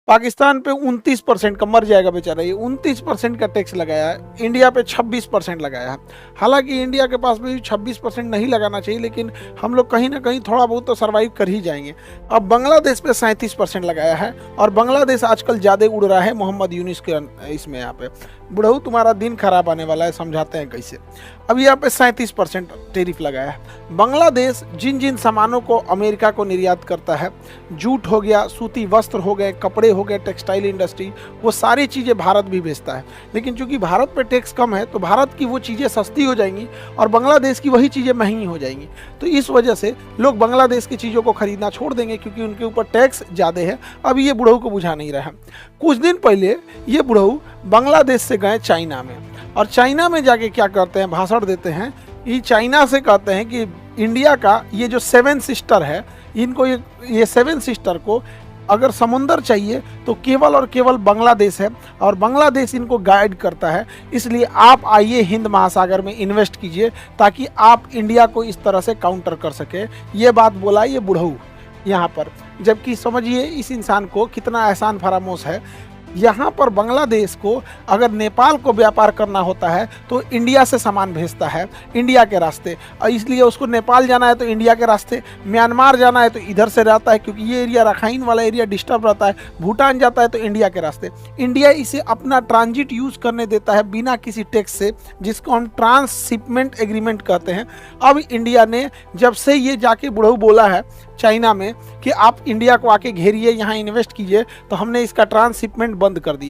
पाकिस्तान पे 29% का, मर जाएगा बेचारा, ये 29% का टैक्स लगाया है। इंडिया पे 26% लगाया है। हालांकि इंडिया के पास भी 26% नहीं लगाना चाहिए, लेकिन हम लोग कहीं ना कहीं थोड़ा बहुत तो सर्वाइव कर ही जाएंगे। अब बांग्लादेश पे 37% लगाया है, और बांग्लादेश आजकल ज़्यादा उड़ रहा है मोहम्मद यूनिस के इसमें। यहाँ पे बुढ़ऊ तुम्हारा दिन खराब आने वाला है, समझाते हैं कैसे। अब यहाँ पे 37% टेरिफ लगाया है। बांग्लादेश जिन जिन सामानों को अमेरिका को निर्यात करता है, जूट हो गया, सूती वस्त्र हो गए, कपड़े हो गए, टेक्सटाइल इंडस्ट्री, वो सारी चीज़ें भारत भी भेजता है। लेकिन चूंकि भारत पे टैक्स कम है, तो भारत की वो चीज़ें सस्ती हो जाएंगी और बांग्लादेश की वही चीज़ें महंगी हो जाएंगी। तो इस वजह से लोग बांग्लादेश की चीज़ों को खरीदना छोड़ देंगे, क्योंकि उनके ऊपर टैक्स ज़्यादा है। अब ये बुढ़ऊ को बुझा नहीं रहा है। कुछ दिन पहले ये बुढ़ऊ बांग्लादेश से गए चाइना में, और चाइना में जाके क्या करते हैं, भाषण देते हैं। ये चाइना से कहते हैं कि इंडिया का ये जो 7 सिस्टर है, इनको ये 7 सिस्टर को अगर समुंदर चाहिए तो केवल और केवल बांग्लादेश है, और बांग्लादेश इनको गाइड करता है। इसलिए आप आइए हिंद महासागर में इन्वेस्ट कीजिए, ताकि आप इंडिया को इस तरह से काउंटर कर सके। ये बात बोला ये बुढ़ऊ यहाँ पर। जबकि समझिए इस इंसान को कितना एहसान फरामोश है। यहाँ पर बांग्लादेश को अगर नेपाल को व्यापार करना होता है तो इंडिया से सामान भेजता है, इंडिया के रास्ते, और इसलिए उसको नेपाल जाना है तो इंडिया के रास्ते, म्यांमार जाना है तो इधर से रहता है, क्योंकि ये एरिया रखाइन वाला एरिया डिस्टर्ब रहता है। भूटान जाता है तो इंडिया के रास्ते। इंडिया इसे अपना ट्रांजिट यूज़ करने देता है बिना किसी टैक्स से, जिसको हम ट्रांसशिपमेंट एग्रीमेंट कहते हैं। अब इंडिया ने जब से ये जाके बुढ़ऊ बोला है चाइना में कि आप इंडिया को आके घेरिए, यहाँ इन्वेस्ट कीजिए, तो हमने इसका ट्रांसशिपमेंट बंद कर दिया।